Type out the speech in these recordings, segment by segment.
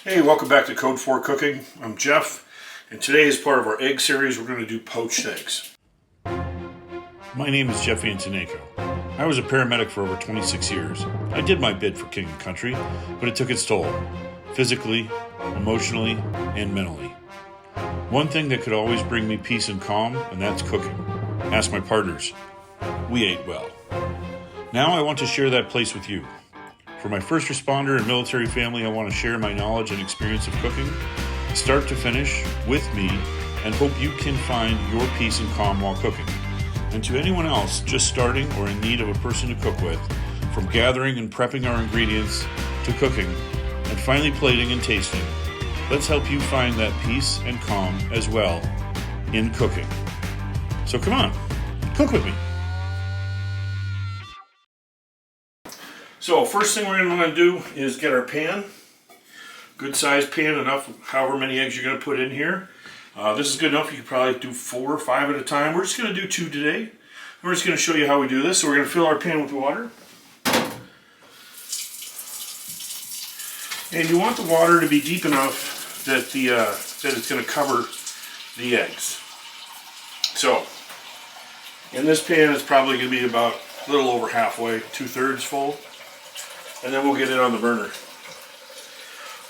Hey, welcome back to Code 4 Cooking. I'm Jeff, and today as part of our egg series, we're going to do poached eggs. My name is Jeff Antonenko. I was a paramedic for over 26 years. I did my bit for king and country, but it took its toll, physically, emotionally, and mentally. One thing that could always bring me peace and calm, and that's cooking. Ask my partners. We ate well. Now I want to share that place with you. For my first responder and military family, I want to share my knowledge and experience of cooking, start to finish, with me, and hope you can find your peace and calm while cooking. And to anyone else just starting or in need of a person to cook with, from gathering and prepping our ingredients to cooking, and finally plating and tasting, let's help you find that peace and calm as well in cooking. So come on, cook with me. So first thing we're going to want to do is get our pan. Good sized pan, enough however many eggs you're going to put in here. This is good enough. You could probably do 4 or 5 at a time. We're just going to do 2 today. We're just going to show you how we do this. So we're going to fill our pan with water. And you want the water to be deep enough that that it's going to cover the eggs. So in this pan it's probably going to be about a little over halfway, 2/3 full. And then we'll get it on the burner.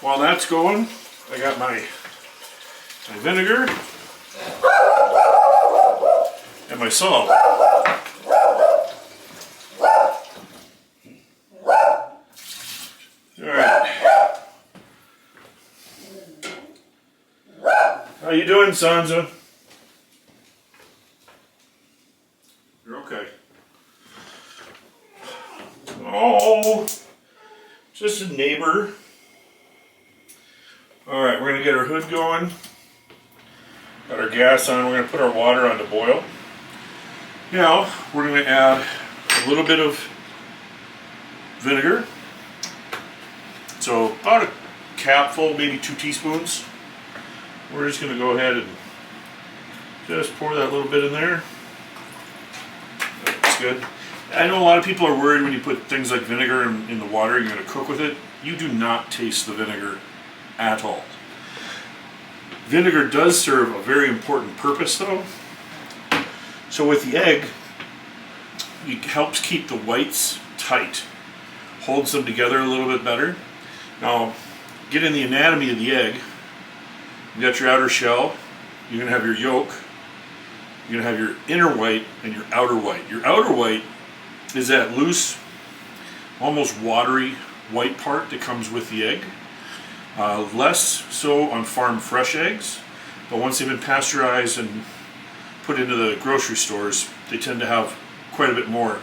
While that's going, I got my vinegar and my salt. Alright. How you doing, Sansa? You're okay. Oh, just a neighbor. Alright, we're going to get our hood going. Got our gas on. We're going to put our water on to boil. Now, we're going to add a little bit of vinegar. So, about a capful, maybe 2 teaspoons. We're just going to go ahead and just pour that little bit in there. That's good. I know a lot of people are worried when you put things like vinegar in the water, you're going to cook with it. You do not taste the vinegar at all. Vinegar does serve a very important purpose though. So with the egg, it helps keep the whites tight, holds them together a little bit better. Now, get in the anatomy of the egg. You got your outer shell, you're going to have your yolk, you're going to have your inner white and your outer white. Your outer white is that loose, almost watery white part that comes with the egg. Less so on farm fresh eggs, but once they've been pasteurized and put into the grocery stores, they tend to have quite a bit more.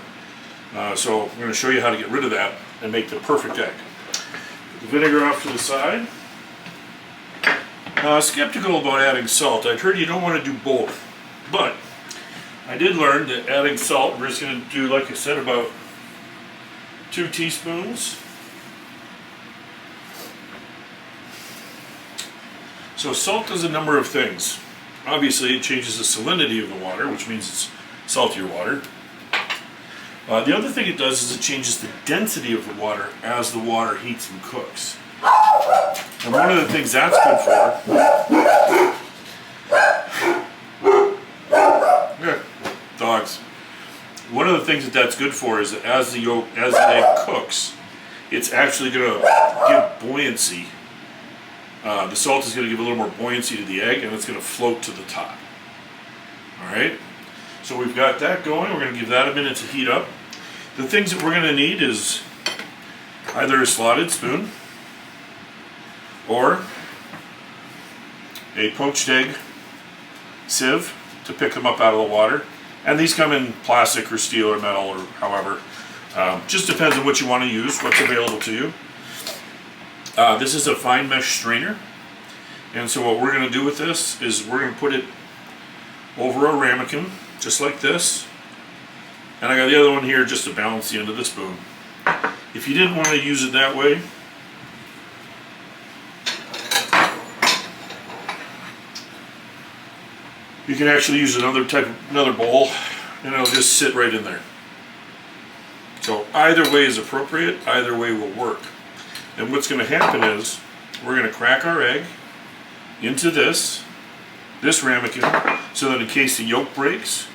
So I'm going to show you how to get rid of that and make the perfect egg. Put the vinegar off to the side. Skeptical about adding salt. I've heard you don't want to do both, but I did learn that adding salt, we're just going to do, like I said, about 2 teaspoons. So salt does a number of things. Obviously it changes the salinity of the water, which means it's saltier water. The other thing it does is it changes the density of the water as the water heats and cooks. And one of the things that's good for, dogs. One of the things that's good for is that as the egg cooks, it's actually going to give buoyancy. The salt is going to give a little more buoyancy to the egg, and it's going to float to the top. Alright, so we've got that going. We're going to give that a minute to heat up. The things that we're going to need is either a slotted spoon or a poached egg sieve to pick them up out of the water. And these come in plastic or steel or metal or however. Just depends on what you want to use, what's available to you. This is a fine mesh strainer, and so what we're going to do with this is we're going to put it over a ramekin, just like this, and I got the other one here just to balance the end of the spoon. If you didn't want to use it that way, you can actually use another bowl, and it'll just sit right in there. So either way is appropriate, either way will work. And what's going to happen is, we're going to crack our egg into this ramekin, so that in case the yolk breaks,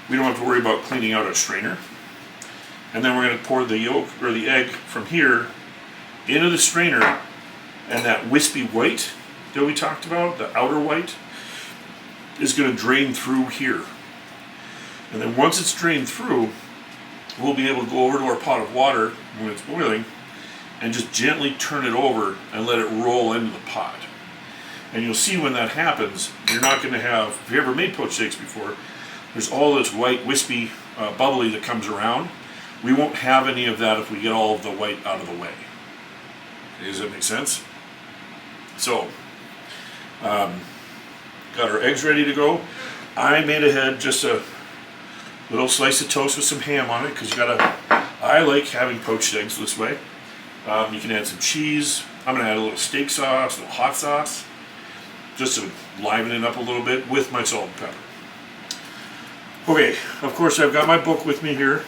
we don't have to worry about cleaning out our strainer. And then we're going to pour the yolk or the egg from here into the strainer, and that wispy white that we talked about, the outer white, is going to drain through here. And then once it's drained through, we'll be able to go over to our pot of water when it's boiling and just gently turn it over and let it roll into the pot. And you'll see when that happens, you're not going to have, if you ever made poached eggs before, there's all this white, wispy, bubbly that comes around. We won't have any of that if we get all of the white out of the way. Does that make sense? So, got our eggs ready to go. I made ahead just a little slice of toast with some ham on it, because I like having poached eggs this way. You can add some cheese. I'm going to add a little steak sauce, a little hot sauce, just to liven it up a little bit with my salt and pepper. Okay, of course I've got my book with me here,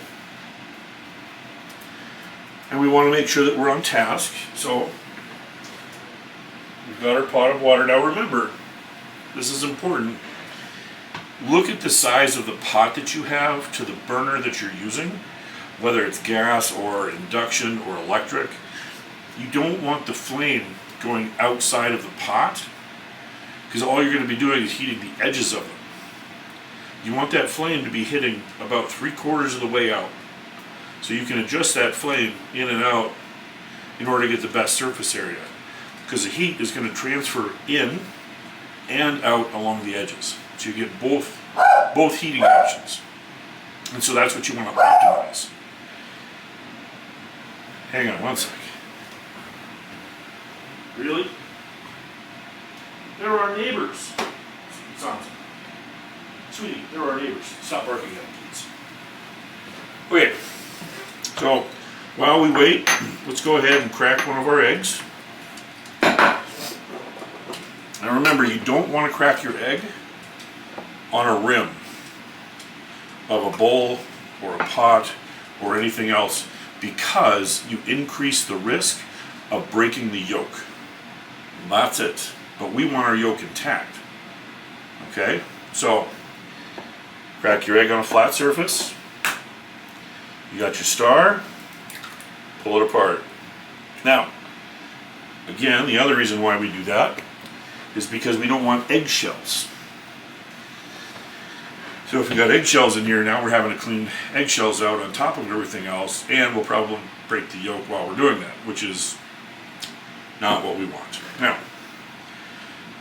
and we want to make sure that we're on task. So we've got our pot of water. Now remember, this is important. Look at the size of the pot that you have to the burner that you're using, whether it's gas or induction or electric. You don't want the flame going outside of the pot, because all you're going to be doing is heating the edges of them. You want that flame to be hitting about 3/4 of the way out. So you can adjust that flame in and out in order to get the best surface area, because the heat is going to transfer in and out along the edges. So you get both heating options. And so that's what you want to optimize. Hang on one sec. Really? There are our neighbors. Sounds. Sweetie, there are our neighbors. Stop barking at them, please. Okay, so while we wait, let's go ahead and crack one of our eggs. Now remember, you don't want to crack your egg on a rim of a bowl or a pot or anything else, because you increase the risk of breaking the yolk. That's it. But we want our yolk intact. Okay? So, crack your egg on a flat surface. You got your star. Pull it apart. Now, again, the other reason why we do that is because we don't want eggshells. So if we got eggshells in here, now we're having to clean eggshells out on top of everything else, and we'll probably break the yolk while we're doing that, which is not what we want. Now,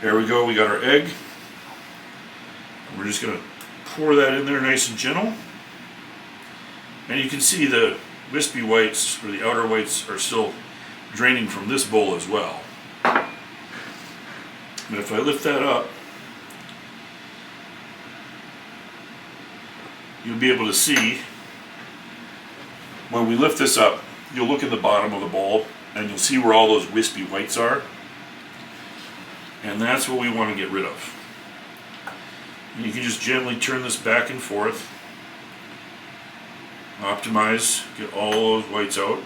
there we go, we got our egg. We're just going to pour that in there nice and gentle. And you can see the wispy whites, or the outer whites, are still draining from this bowl as well. But if I lift that up, you'll be able to see, when we lift this up, you'll look at the bottom of the bowl and you'll see where all those wispy whites are. And that's what we want to get rid of. And you can just gently turn this back and forth, optimize, get all those whites out.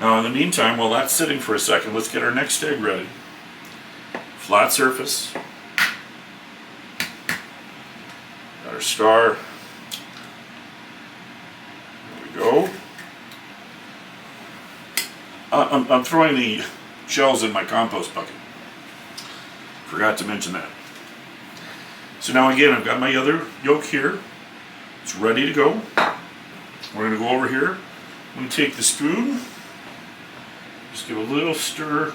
Now in the meantime, while that's sitting for a second, let's get our next egg ready. Flat surface. Got our star. There we go. I'm throwing the shells in my compost bucket. Forgot to mention that. So now again, I've got my other yolk here. It's ready to go. We're going to go over here. I'm going to take the spoon. Just give a little stir.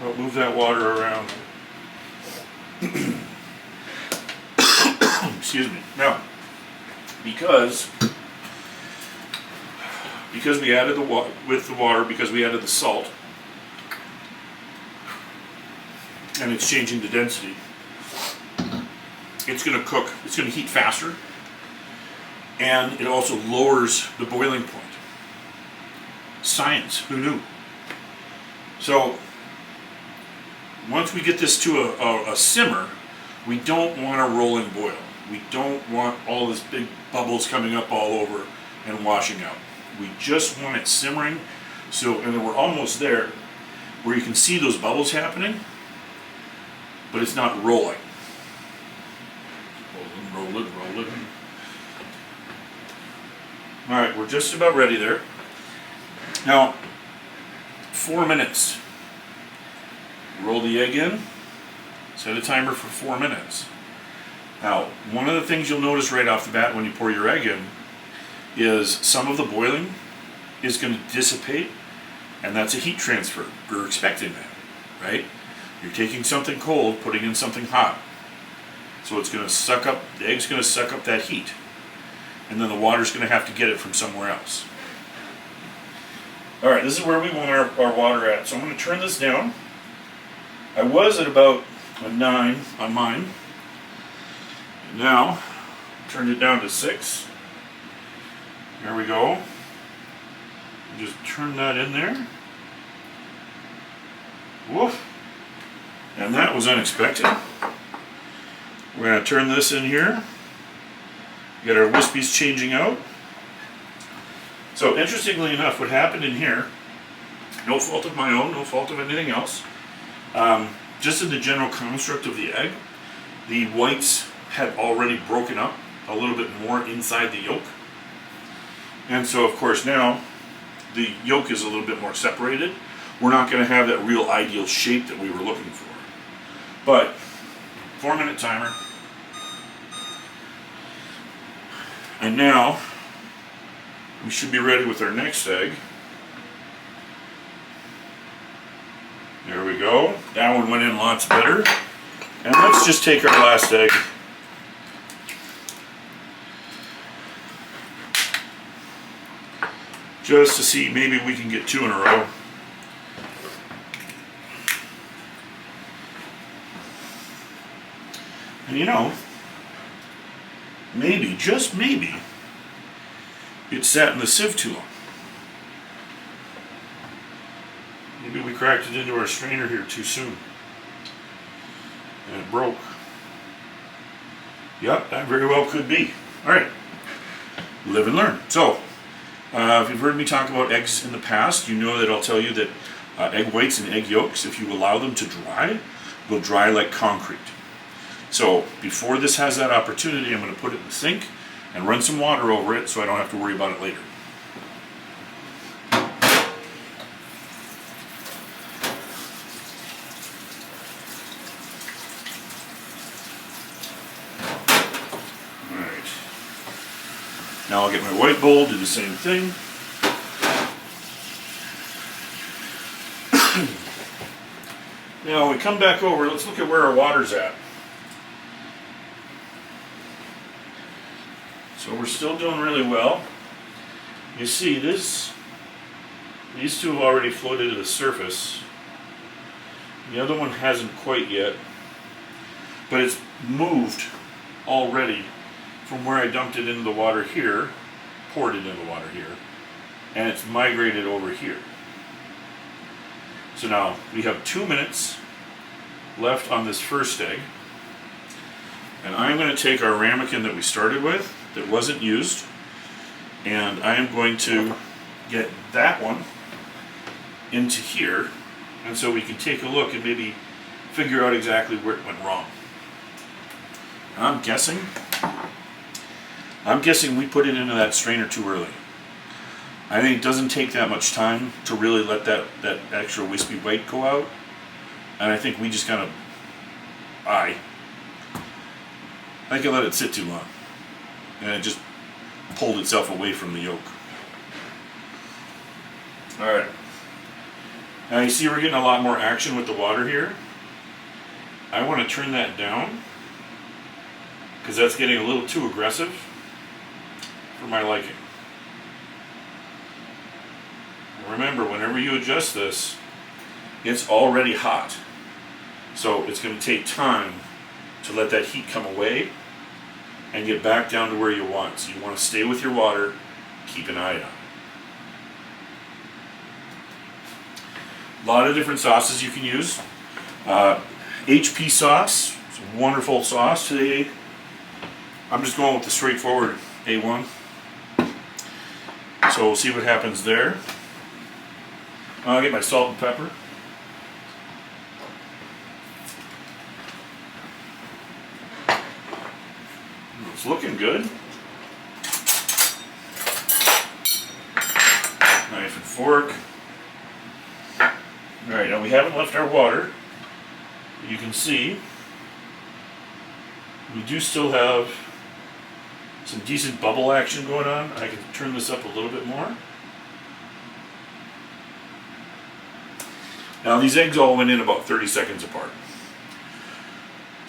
I'll move that water around. Excuse me. Now, because we added the water, because we added the salt, and it's changing the density, it's going to cook. It's going to heat faster, and it also lowers the boiling point. Science, who knew? So once we get this to a simmer, we don't want a rolling boil. We don't want all this big bubbles coming up all over and washing out. We just want it simmering So, and then we're almost there where you can see those bubbles happening, but it's not rolling. Roll it. All right, we're just about ready there. Now, 4 minutes. Roll the egg in, set a timer for 4 minutes. Now, one of the things you'll notice right off the bat when you pour your egg in is some of the boiling is going to dissipate, and that's a heat transfer. We're expecting that, right? You're taking something cold, putting in something hot. So it's going to suck up, the egg's going to suck up that heat. And then the water's going to have to get it from somewhere else. All right, this is where we want our water at. So I'm going to turn this down. I was at about a 9 on mine. And now, turned it down to 6. There we go. Just turn that in there. Woof. And that was unexpected. We're going to turn this in here. Get our wispies changing out. So interestingly enough, what happened in here, no fault of my own, no fault of anything else, just in the general construct of the egg, the whites had already broken up a little bit more inside the yolk. And so of course now the yolk is a little bit more separated. We're not going to have that real ideal shape that we were looking for. But 4-minute timer. And now we should be ready with our next egg. There we go. That one went in lots better. And let's just take our last egg. Just to see, maybe we can get 2 in a row. And you know, maybe, just maybe, it sat in the sieve too long. Maybe we cracked it into our strainer here too soon. And it broke. Yep, that very well could be. Alright, live and learn. So, if you've heard me talk about eggs in the past, you know that I'll tell you that egg whites and egg yolks, if you allow them to dry, will dry like concrete. So before this has that opportunity, I'm going to put it in the sink and run some water over it so I don't have to worry about it later. Alright. Now I'll get my white bowl, do the same thing. Now we come back over, let's look at where our water's at. So we're still doing really well. You see these two have already floated to the surface. The other one hasn't quite yet, but it's moved already from where I dumped it into the water here, poured it into the water here, and it's migrated over here. So now we have 2 minutes left on this first egg, and I'm going to take our ramekin that we started with that wasn't used, and I am going to get that one into here, and so we can take a look and maybe figure out exactly where it went wrong. I'm guessing we put it into that strainer too early. I think it doesn't take that much time to really let that extra wispy white go out, and I think we just kind of I think I let it sit too long, and it just pulled itself away from the yolk. Alright, now you see we're getting a lot more action with the water here. I want to turn that down because that's getting a little too aggressive for my liking. Remember, whenever you adjust this, it's already hot, so it's going to take time to let that heat come away and get back down to where you want. So you want to stay with your water, keep an eye on it. A lot of different sauces you can use. HP sauce, it's a wonderful sauce today. I'm just going with the straightforward A1. So we'll see what happens there. I'll get my salt and pepper. It's looking good. Knife and fork. Alright, now we haven't left our water. You can see we do still have some decent bubble action going on. I can turn this up a little bit more. Now these eggs all went in about 30 seconds apart.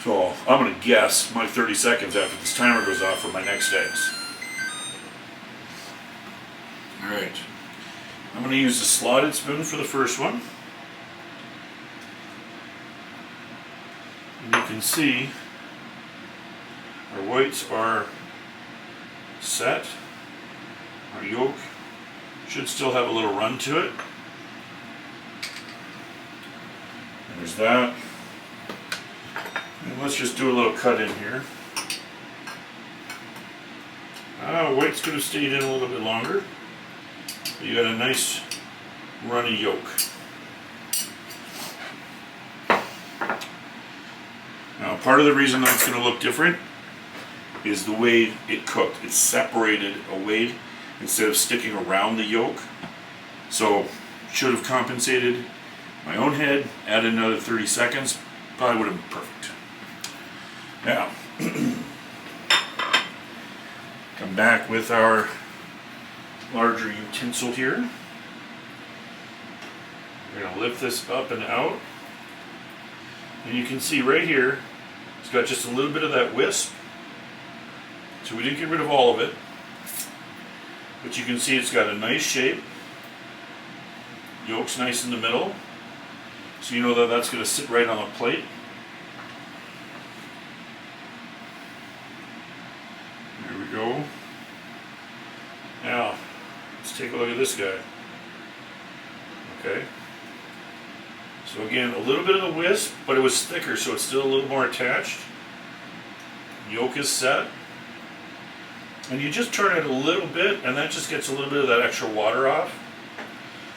So I'm going to guess my 30 seconds after this timer goes off for my next eggs. Alright, I'm going to use the slotted spoon for the first one. And you can see our whites are set. Our yolk should still have a little run to it. And there's that. And let's just do a little cut in here. Whites could have stayed in a little bit longer. But you got a nice runny yolk. Now, part of the reason that's going to look different is the way it cooked. It's separated away instead of sticking around the yolk. So, should have compensated my own head, added another 30 seconds, probably would have been perfect. Now, come back with our larger utensil here. We're going to lift this up and out. And you can see right here, it's got just a little bit of that wisp. So we didn't get rid of all of it. But you can see it's got a nice shape. Yolk's nice in the middle. So you know that that's going to sit right on the plate. There we go. Now, let's take a look at this guy. Okay. So again, a little bit of the wisp, but it was thicker, so it's still a little more attached. Yolk is set. And you just turn it a little bit, and that just gets a little bit of that extra water off.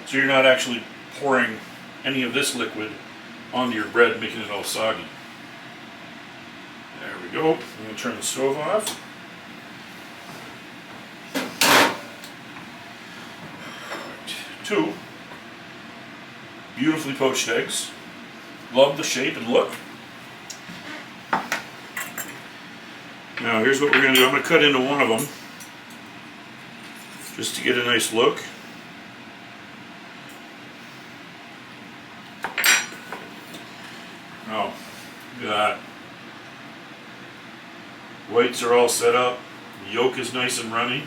So you're not actually pouring any of this liquid onto your bread, making it all soggy. There we go. I'm going to turn the stove off. Two beautifully poached eggs. Love the shape and look. Now here's what we're going to do. I'm going to cut into one of them just to get a nice look. Oh, look at that. Whites are all set up. The yolk is nice and runny.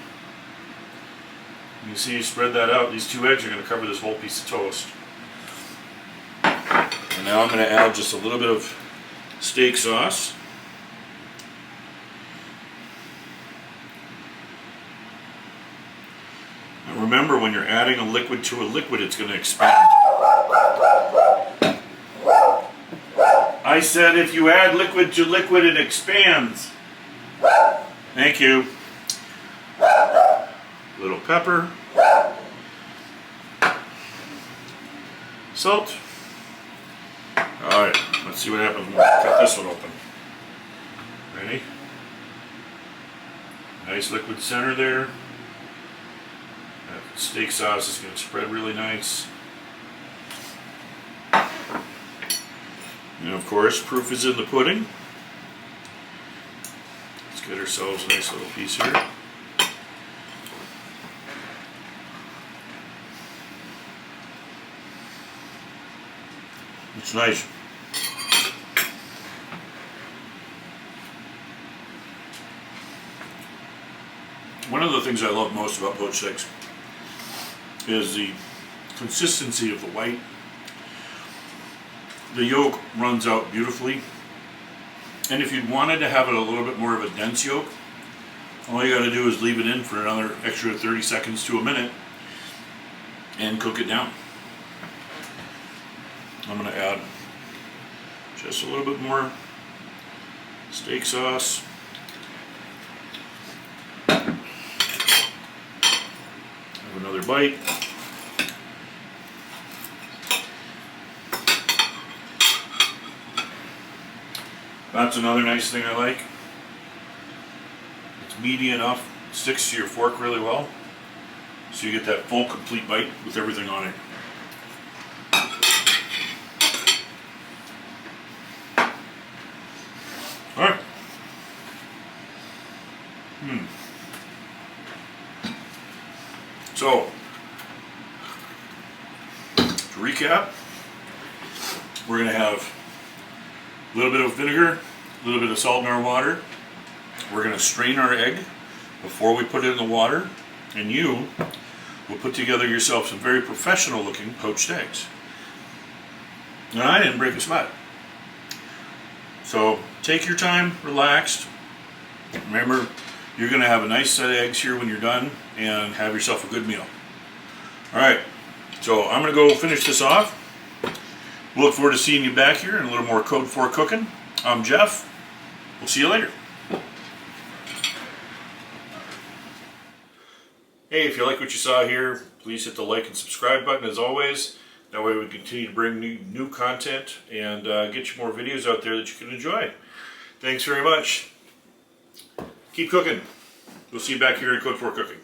You see, you spread that out. These two eggs are going to cover this whole piece of toast. And now I'm going to add just a little bit of steak sauce. Now remember, when you're adding a liquid to a liquid, it's going to expand. I said if you add liquid to liquid, it expands. Thank you. Little pepper. Salt. Alright, let's see what happens when we cut this one open. Ready? Nice liquid center there. That steak sauce is going to spread really nice. And of course, proof is in the pudding. Let's get ourselves a nice little piece here. It's nice. One of the things I love most about poached eggs is the consistency of the white. The yolk runs out beautifully. And if you wanted to have it a little bit more of a dense yolk, all you got to do is leave it in for another extra 30 seconds to a minute and cook it down. I'm going to add just a little bit more steak sauce. Have another bite. That's another nice thing I like. It's meaty enough, sticks to your fork really well, so you get that full complete bite with everything on it. Alright. So, to recap, we're going to have a little bit of vinegar, a little bit of salt in our water. We're going to strain our egg before we put it in the water, and you will put together yourself some very professional looking poached eggs. And I didn't break a sweat. So take your time, relaxed. Remember, you're going to have a nice set of eggs here when you're done, and have yourself a good meal. Alright, so I'm going to go finish this off. We'll look forward to seeing you back here in a little more Code 4 cooking. I'm Jeff. We'll see you later. Hey, if you like what you saw here, please hit the like and subscribe button as always. That way we continue to bring new content and get you more videos out there that you can enjoy. Thanks very much. Keep cooking. We'll see you back here in Code 4 Cooking.